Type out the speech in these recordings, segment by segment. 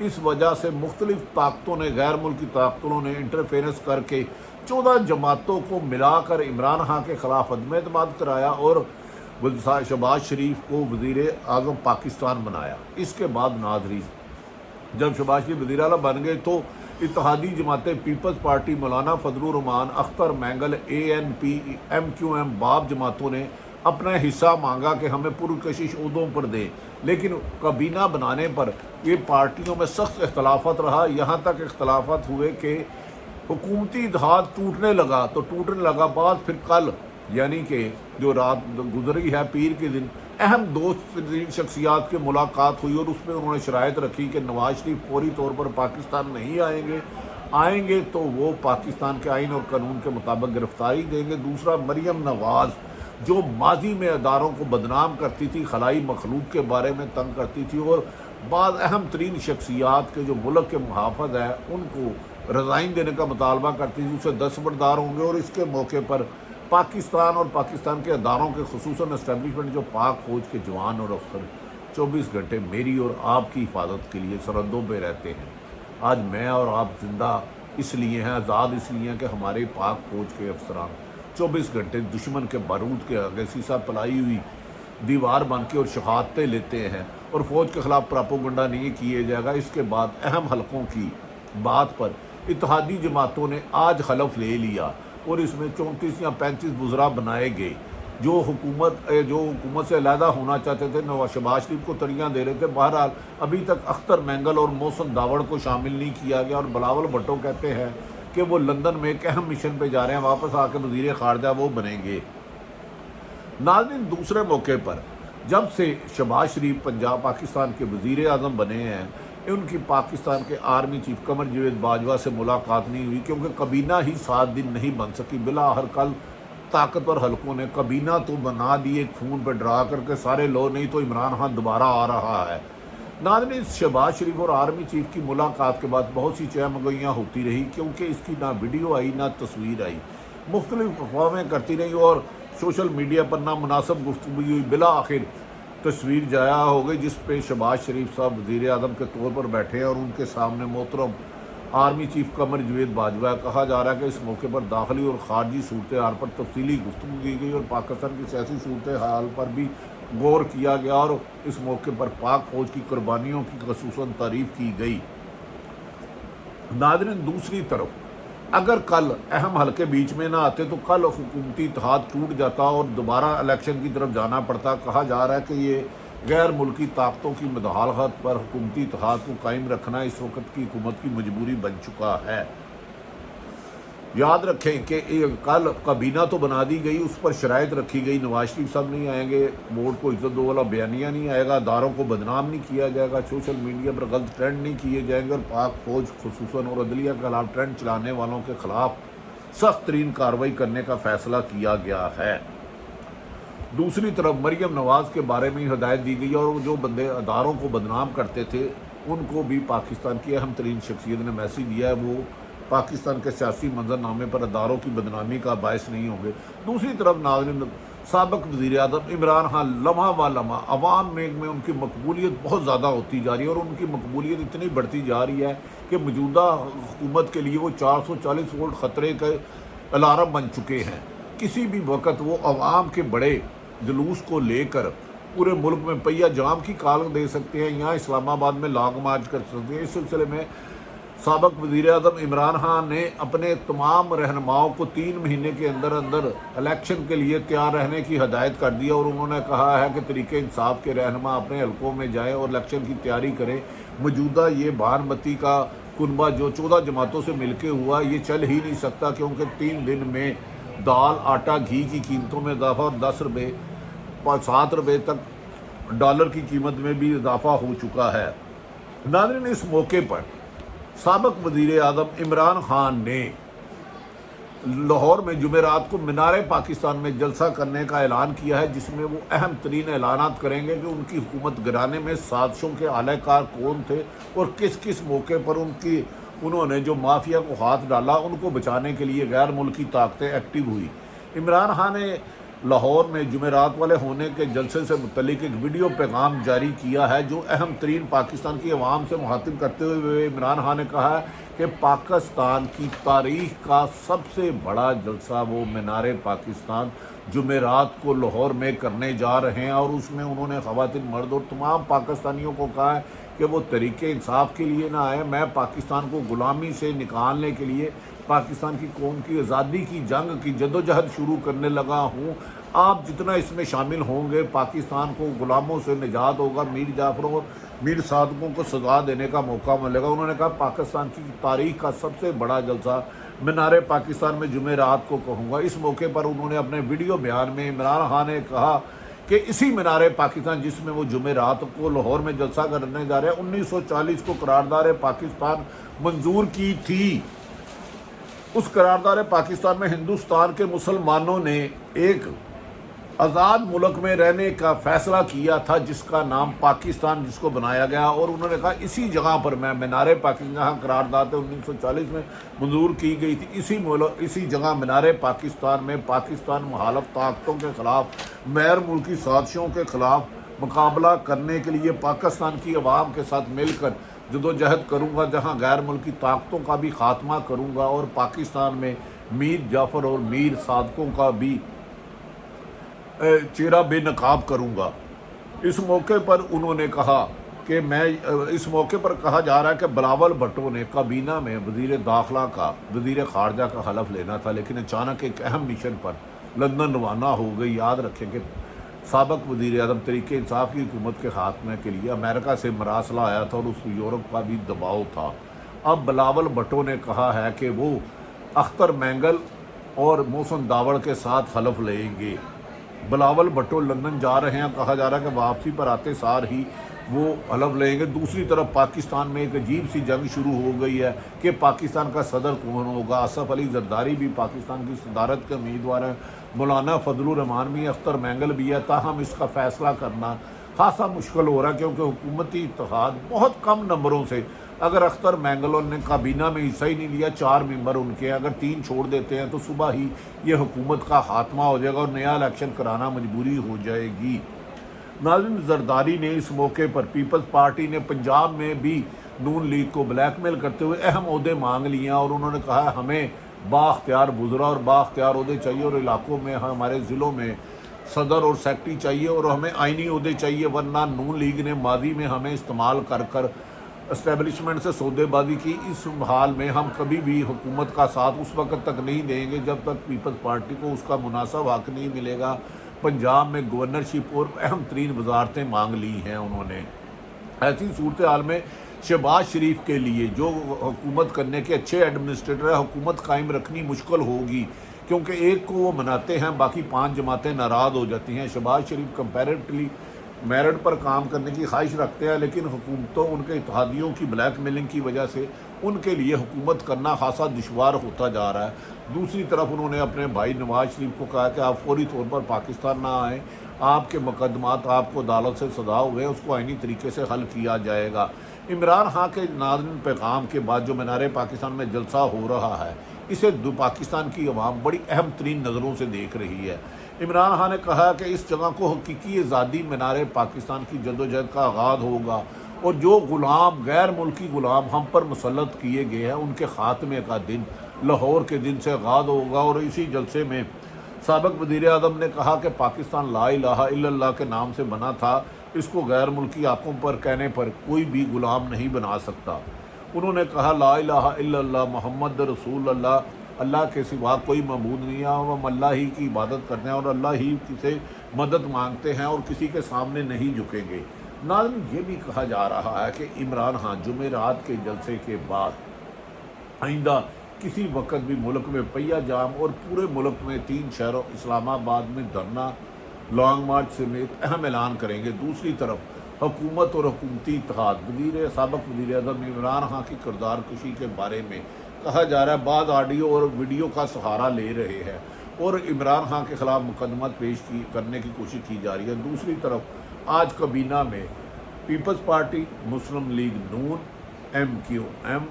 اس وجہ سے مختلف طاقتوں نے، غیر ملکی طاقتوں نے انٹرفیرنس کر کے 14 جماعتوں کو ملا کر عمران خان کے خلاف عدم اعتماد کرایا اور شہباز شریف کو وزیر اعظم پاکستان بنایا۔ اس کے بعد ناظرین جب شہباز شریف وزیر اعلیٰ بن گئے تو اتحادی جماعتیں پیپلز پارٹی، مولانا فضل الرحمان، اختر مینگل، ANP، MQM، باب جماعتوں نے اپنا حصہ مانگا کہ ہمیں پرکشش عہدوں پر دیں، لیکن کابینہ بنانے پر یہ پارٹیوں میں سخت اختلافات رہا، یہاں تک اختلافات ہوئے کہ حکومتی اتحاد ٹوٹنے لگا بعد پھر کل یعنی کہ جو رات گزری ہے پیر کے دن اہم دو شخصیات کی ملاقات ہوئی اور اس میں انہوں نے شرائط رکھی کہ نواز شریف فوری طور پر پاکستان نہیں آئیں گے تو وہ پاکستان کے آئین اور قانون کے مطابق گرفتاری دیں گے۔ دوسرا، مریم نواز جو ماضی میں اداروں کو بدنام کرتی تھی، خلائی مخلوق کے بارے میں تنگ کرتی تھی اور بعض اہم ترین شخصیات کے جو ملک کے محافظ ہیں ان کو رضائن دینے کا مطالبہ کرتی تھی، اسے دستبردار ہوں گے۔ اور اس کے موقع پر پاکستان اور پاکستان کے اداروں کے خصوصاً اسٹیبلشمنٹ جو پاک فوج کے جوان اور افسر 24 گھنٹے میری اور آپ کی حفاظت کے لیے سرحدوں پہ رہتے ہیں۔ آج میں اور آپ زندہ اس لیے ہیں، آزاد اس لیے ہیں کہ ہمارے پاک فوج کے افسران 24 گھنٹے دشمن کے بارود کے آگے سیسا پلائی ہوئی دیوار بن کے اور شہادتیں لیتے ہیں، اور فوج کے خلاف پراپوگنڈا نہیں کیے جائے گا۔ اس کے بعد اہم حلقوں کی بات پر اتحادی جماعتوں نے آج حلف لے لیا اور اس میں 34 یا 35 وزراء بنائے گئے جو حکومت سے علیحدہ ہونا چاہتے تھے، شہباز شریف کو تڑیاں دے رہے تھے۔ بہرحال ابھی تک اختر مینگل اور محسن داوڑ کو شامل نہیں کیا گیا، اور بلاول بھٹو کہتے ہیں کہ وہ لندن میں ایک اہم مشن پہ جا رہے ہیں، واپس آ کے وزیر خارجہ وہ بنیں گے۔ ناظرین، دوسرے موقع پر جب سے شہباز شریف پاکستان کے وزیر اعظم بنے ہیں، ان کی پاکستان کے آرمی چیف قمر جاوید باجوہ سے ملاقات نہیں ہوئی کیونکہ کابینہ ہی 7 دن نہیں بن سکی۔ بالآخر کل طاقتور حلقوں نے کابینہ تو بنا دی، ایک فون پہ ڈرا کر کے سارے لو، نہیں تو عمران خان دوبارہ آ رہا ہے۔ ناظرین، شہباز شریف اور آرمی چیف کی ملاقات کے بعد بہت سی چہمگوئیاں ہوتی رہی کیونکہ اس کی نہ ویڈیو آئی نہ تصویر آئی، مختلف افواہیں کرتی رہی اور سوشل میڈیا پر نامناسب گفتگو ہوئی۔ بالآخر تصویر جایا ہو گئی جس پہ شہباز شریف صاحب وزیر اعظم کے طور پر بیٹھے ہیں اور ان کے سامنے محترم آرمی چیف قمر جاوید باجوہ۔ کہا جا رہا ہے کہ اس موقع پر داخلی اور خارجی صورتحال پر تفصیلی گفتگو کی گئی اور پاکستان کی سیاسی صورتحال پر بھی غور کیا گیا، اور اس موقع پر پاک فوج کی قربانیوں کی خصوصاً تعریف کی گئی۔ ناظرین، دوسری طرف اگر کل اہم حلقے بیچ میں نہ آتے تو کل حکومتی اتحاد ٹوٹ جاتا اور دوبارہ الیکشن کی طرف جانا پڑتا۔ کہا جا رہا ہے کہ یہ غیر ملکی طاقتوں کی مداخلت پر حکومتی اتحاد کو قائم رکھنا اس وقت کی حکومت کی مجبوری بن چکا ہے۔ یاد رکھیں کہ کل کابینہ تو بنا دی گئی، اس پر شرائط رکھی گئی، نواز شریف صاحب نہیں آئیں گے، ووٹ کو عزت دو والا بیانیہ نہیں آئے گا، اداروں کو بدنام نہیں کیا جائے گا، سوشل میڈیا پر غلط ٹرینڈ نہیں کیے جائیں گے، اور پاک فوج خصوصاً اور عدلیہ کے خلاف ٹرینڈ چلانے والوں کے خلاف سخت ترین کارروائی کرنے کا فیصلہ کیا گیا ہے۔ دوسری طرف مریم نواز کے بارے میں ہدایت دی گئی اور جو بندے اداروں کو بدنام کرتے تھے ان کو بھی پاکستان کی اہم ترین شخصیت نے میسیج دیا ہے، وہ پاکستان کے سیاسی منظرنامے پر اداروں کی بدنامی کا باعث نہیں ہوں گے۔ دوسری طرف ناظرین، سابق وزیر اعظم عمران خان لمحہ و لمحہ عوام میں ان کی مقبولیت بہت زیادہ ہوتی جا رہی ہے، اور ان کی مقبولیت اتنی بڑھتی جا رہی ہے کہ موجودہ حکومت کے لیے وہ 440 ووٹ خطرے کا الارم بن چکے ہیں۔ کسی بھی وقت وہ عوام کے بڑے جلوس کو لے کر پورے ملک میں پہیہ جام کی کال دے سکتے ہیں، یہاں اسلام آباد میں لانگ مارچ کر سکتے ہیں۔ اس سلسلے میں سابق وزیر اعظم عمران خان نے اپنے تمام رہنماؤں کو 3 مہینے کے اندر الیکشن کے لیے تیار رہنے کی ہدایت کر دیا، اور انہوں نے کہا ہے کہ طریقہ انصاف کے رہنما اپنے حلقوں میں جائیں اور الیکشن کی تیاری کریں۔ موجودہ یہ بان متی کا کنبہ جو 14 جماعتوں سے مل کے ہوا یہ چل ہی نہیں سکتا، کیونکہ 3 دن میں دال، آٹا، گھی کی قیمتوں میں اضافہ اور 10 روپے 7 روپے تک ڈالر کی قیمت میں بھی اضافہ ہو چکا ہے۔ ناظرین، اس موقع پر سابق وزیر اعظم عمران خان نے لاہور میں جمعرات کو مینار پاکستان میں جلسہ کرنے کا اعلان کیا ہے، جس میں وہ اہم ترین اعلانات کریں گے کہ ان کی حکومت گرانے میں سازشوں کے اعلی کار کون تھے اور کس کس موقع پر انہوں نے جو مافیا کو ہاتھ ڈالا ان کو بچانے کے لیے غیر ملکی طاقتیں ایکٹیو ہوئی۔ عمران خان نے لاہور میں جمعرات والے ہونے کے جلسے سے متعلق ایک ویڈیو پیغام جاری کیا ہے جو اہم ترین پاکستان کی عوام سے مخاطب کرتے ہوئے عمران خان نے کہا ہے کہ پاکستان کی تاریخ کا سب سے بڑا جلسہ وہ مینار پاکستان جمعرات کو لاہور میں کرنے جا رہے ہیں، اور اس میں انہوں نے خواتین، مرد اور تمام پاکستانیوں کو کہا ہے کہ وہ تحریک انصاف کے لیے نہ آئے، میں پاکستان کو غلامی سے نکالنے کے لیے پاکستان کی قوم کی آزادی کی جنگ کی جدوجہد شروع کرنے لگا ہوں، آپ جتنا اس میں شامل ہوں گے پاکستان کو غلاموں سے نجات ہوگا، میر جعفر اور میر صادقوں کو سزا دینے کا موقع ملے گا۔ انہوں نے کہا پاکستان کی تاریخ کا سب سے بڑا جلسہ مینار پاکستان میں جمعرات کو کہوں گا۔ اس موقع پر انہوں نے اپنے ویڈیو بیان میں عمران خان نے کہا کہ اسی مینار پاکستان جس میں وہ جمعرات کو لاہور میں جلسہ کرنے جا رہے ہیں 1940 کو قرارداد پاکستان منظور کی تھی۔ اس قرارداد پاکستان میں ہندوستان کے مسلمانوں نے ایک آزاد ملک میں رہنے کا فیصلہ کیا تھا جس کا نام پاکستان جس کو بنایا گیا، اور انہوں نے کہا اسی جگہ پر میں مینار پاکستان جہاں قرارداد 1940 میں منظور کی گئی تھی، اسی جگہ مینار پاکستان میں پاکستان مخالف طاقتوں کے خلاف، غیر ملکی سازشوں کے خلاف مقابلہ کرنے کے لیے پاکستان کی عوام کے ساتھ مل کر جدوجہد کروں گا، جہاں غیر ملکی طاقتوں کا بھی خاتمہ کروں گا اور پاکستان میں میر جعفر اور میر صادقوں کا بھی چہرہ بے نقاب کروں گا۔ اس موقع پر انہوں نے کہا کہ اس موقع پر کہا جا رہا ہے کہ بلاول بھٹو نے کابینہ میں وزیر داخلہ کا، وزیر خارجہ کا حلف لینا تھا، لیکن اچانک ایک اہم مشن پر لندن روانہ ہو گئی۔ یاد رکھیں کہ سابق وزیر اعظم تحریک انصاف کی حکومت کے خاتمے کے لیے امریکہ سے مراسلہ آیا تھا اور اس یورپ کا بھی دباؤ تھا۔ اب بلاول بھٹو نے کہا ہے کہ وہ اختر مینگل اور محسن داوڑ کے ساتھ حلف لیں گے۔ بلاول بھٹو لندن جا رہے ہیں، کہا جا رہا ہے کہ واپسی پر آتے سار ہی وہ حلف لیں گے۔ دوسری طرف پاکستان میں ایک عجیب سی جنگ شروع ہو گئی ہے کہ پاکستان کا صدر کون ہوگا۔ آصف علی زرداری بھی پاکستان کی صدارت کے امیدوار ہیں، مولانا فضل الرحمان بھی، اختر مینگل بھی ہے، تاہم اس کا فیصلہ کرنا خاصا مشکل ہو رہا ہے کیونکہ حکومتی اتحاد بہت کم نمبروں سے، اگر اختر مینگل نے کابینہ میں حصہ ہی نہیں لیا، 4 ممبر ان کے ہیں، اگر 3 چھوڑ دیتے ہیں تو صبح ہی یہ حکومت کا خاتمہ ہو جائے گا اور نیا الیکشن کرانا مجبوری ہو جائے گی۔ ناظرین، زرداری نے اس موقع پر پیپلز پارٹی نے پنجاب میں بھی نون لیگ کو بلیک میل کرتے ہوئے اہم عہدے مانگ لیے اور انہوں نے کہا ہمیں بااختیار وزراء اور بااختیار عہدے چاہیے، اور علاقوں میں ہمارے ضلعوں میں صدر اور سیکٹری چاہیے، اور ہمیں آئینی عہدے چاہیے، ورنہ نون لیگ نے ماضی میں ہمیں استعمال کر اسٹیبلشمنٹ سے سودے بازی کی۔ اس حال میں ہم کبھی بھی حکومت کا ساتھ اس وقت تک نہیں دیں گے جب تک پیپلز پارٹی کو اس کا مناسب حق نہیں ملے گا۔ پنجاب میں گورنرشپ اور اہم ترین وزارتیں مانگ لی ہیں انہوں نے۔ ایسی صورتحال میں شہباز شریف کے لیے جو حکومت کرنے کے اچھے ایڈمنسٹریٹر ہیں، حکومت قائم رکھنی مشکل ہوگی کیونکہ ایک کو وہ مناتے ہیں، باقی 5 جماعتیں ناراض ہو جاتی ہیں۔ شہباز شریف کمپیریٹلی میرٹ پر کام کرنے کی خواہش رکھتے ہیں، لیکن حکومتوں ان کے اتحادیوں کی بلیک میلنگ کی وجہ سے ان کے لیے حکومت کرنا خاصا دشوار ہوتا جا رہا ہے۔ دوسری طرف انہوں نے اپنے بھائی نواز شریف کو کہا کہ آپ فوری طور پر پاکستان نہ آئیں، آپ کے مقدمات آپ کو عدالت سے سزا ہوئے، اس کو آئینی طریقے سے حل کیا جائے گا۔ عمران خان کے ناظرین پیغام کے بعد جو مینار پاکستان میں جلسہ ہو رہا ہے، اسے پاکستان کی عوام بڑی اہم ترین نظروں سے دیکھ رہی ہے۔ عمران خان نے کہا کہ اس جگہ کو حقیقی آزادی مینار پاکستان کی جدوجہد کا آغاز ہوگا، اور جو غلام، غیر ملکی غلام ہم پر مسلط کیے گئے ہیں، ان کے خاتمے کا دن لاہور کے دن سے آغاز ہوگا۔ اور اسی جلسے میں سابق وزیر اعظم نے کہا کہ پاکستان لا الہ الا اللہ کے نام سے بنا تھا، اس کو غیر ملکی آنکھوں پر کہنے پر کوئی بھی غلام نہیں بنا سکتا۔ انہوں نے کہا لا الہ الا اللہ محمد رسول اللہ، اللہ کے سوا کوئی معبود نہیں ہے، ہم اللہ ہی کی عبادت کرتے ہیں اور اللہ ہی سے مدد مانگتے ہیں اور کسی کے سامنے نہیں جھکیں گے۔ ناظرین، یہ بھی کہا جا رہا ہے کہ عمران خان جمعرات کے جلسے کے بعد آئندہ کسی وقت بھی ملک میں پہیہ جام اور پورے ملک میں 3 شہروں اسلام آباد میں دھرنا، لانگ مارچ سمیت اہم اعلان کریں گے۔ دوسری طرف حکومت اور حکومتی اتحاد سابق وزیر اعظم عمران خان کی کردار کشی کے بارے میں کہا جا رہا ہے، بعض آڈیو اور ویڈیو کا سہارا لے رہے ہیں اور عمران خان کے خلاف مقدمات پیش کرنے کی کوشش کی جا رہی ہے۔ دوسری طرف آج کابینہ میں پیپلز پارٹی، مسلم لیگ نون، MQM،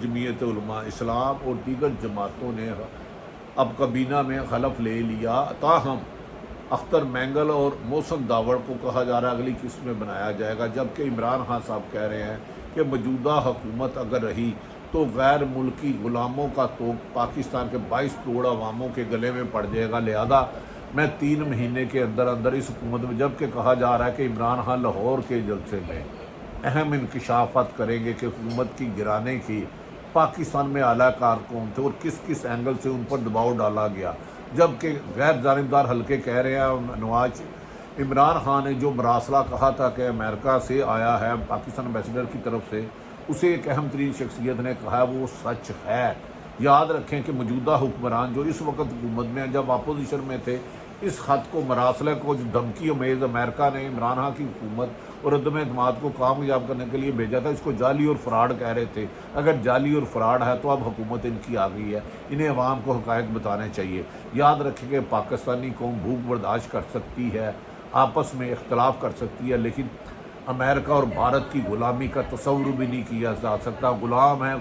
جمعیت علماء اسلام اور دیگر جماعتوں نے اب کابینہ میں حلف لے لیا، تاہم اختر مینگل اور محسن داوڑ کو کہا جا رہا ہے اگلی قسط میں بنایا جائے گا، جبکہ عمران خان صاحب کہہ رہے ہیں کہ موجودہ حکومت اگر رہی تو غیر ملکی غلاموں کا توق پاکستان کے 22 کروڑ عواموں کے گلے میں پڑ جائے گا، لہذا میں 3 مہینے کے اندر اندر اس حکومت میں، جبکہ کہا جا رہا ہے کہ عمران خان لاہور کے جلسے میں اہم انکشافات کریں گے کہ حکومت کی گرانے کی پاکستان میں اعلیٰ کار کون تھے اور کس کس اینگل سے ان پر دباؤ ڈالا گیا، جبکہ غیر جانبدار حلقے کہہ رہے ہیں عمران خان نے جو مراسلہ کہا تھا کہ امریکہ سے آیا ہے پاکستان ایمبیسڈر کی طرف سے، اسے ایک اہم ترین شخصیت نے کہا ہے وہ سچ ہے۔ یاد رکھیں کہ موجودہ حکمران جو اس وقت حکومت میں ہیں، جب اپوزیشن میں تھے، اس خط کو مراسلے کو جو دھمکی امیز امریکہ نے عمران خان کی حکومت اور عدم اعتماد کو کامیاب کرنے کے لیے بھیجا تھا، اس کو جعلی اور فراڈ کہہ رہے تھے۔ اگر جعلی اور فراڈ ہے تو اب حکومت ان کی آ گئی ہے، انہیں عوام کو حقائق بتانے چاہیے۔ یاد رکھیں کہ پاکستانی قوم بھوک برداشت کر سکتی ہے، آپس میں اختلاف کر سکتی ہے، لیکن امریکہ اور بھارت کی غلامی کا تصور بھی نہیں کیا جا سکتا۔ غلام ہیں،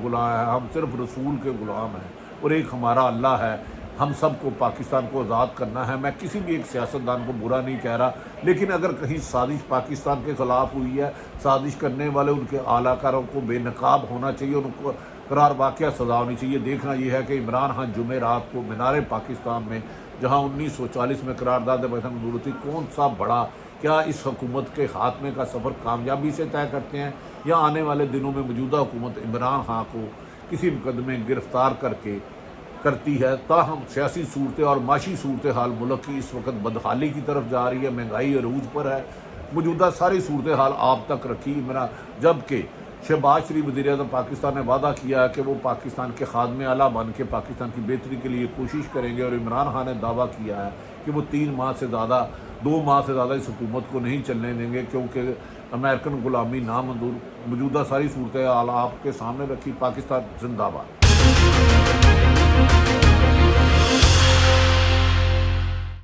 ہم صرف رسول کے غلام ہیں اور ایک ہمارا اللہ ہے۔ ہم سب کو پاکستان کو آزاد کرنا ہے۔ میں کسی بھی ایک سیاستدان کو برا نہیں کہہ رہا، لیکن اگر کہیں سازش پاکستان کے خلاف ہوئی ہے، سازش کرنے والے ان کے اعلیٰ کاروں کو بے نقاب ہونا چاہیے، ان کو قرار واقعہ سزا ہونی چاہیے۔ دیکھنا یہ ہے کہ عمران خان جمعرات کو مینار پاکستان میں، جہاں 1940 میں قرارداد پاکستان منظور تھی، کون سا بڑا، کیا اس حکومت کے خاتمے کا سفر کامیابی سے طے کرتے ہیں یا آنے والے دنوں میں موجودہ حکومت عمران خان کو کسی مقدمے گرفتار کر کے کرتی ہے۔ تاہم سیاسی صورت اور معاشی صورتحال ملک کی اس وقت بدحالی کی طرف جا رہی ہے، مہنگائی عروج پر ہے۔ موجودہ ساری صورتحال آپ تک رکھی جبکہ شہباز شریف وزیر اعظم پاکستان نے وعدہ کیا ہے کہ وہ پاکستان کے خادم اعلیٰ بن کے پاکستان کی بہتری کے لیے کوشش کریں گے، اور عمران خان نے دعویٰ کیا ہے کہ وہ 2 ماہ سے زیادہ اس حکومت کو نہیں چلنے دیں گے، کیونکہ امریکن غلامی نامنظور۔ موجودہ ساری صورتحال آپ کے سامنے رکھی۔ پاکستان زندہ باد۔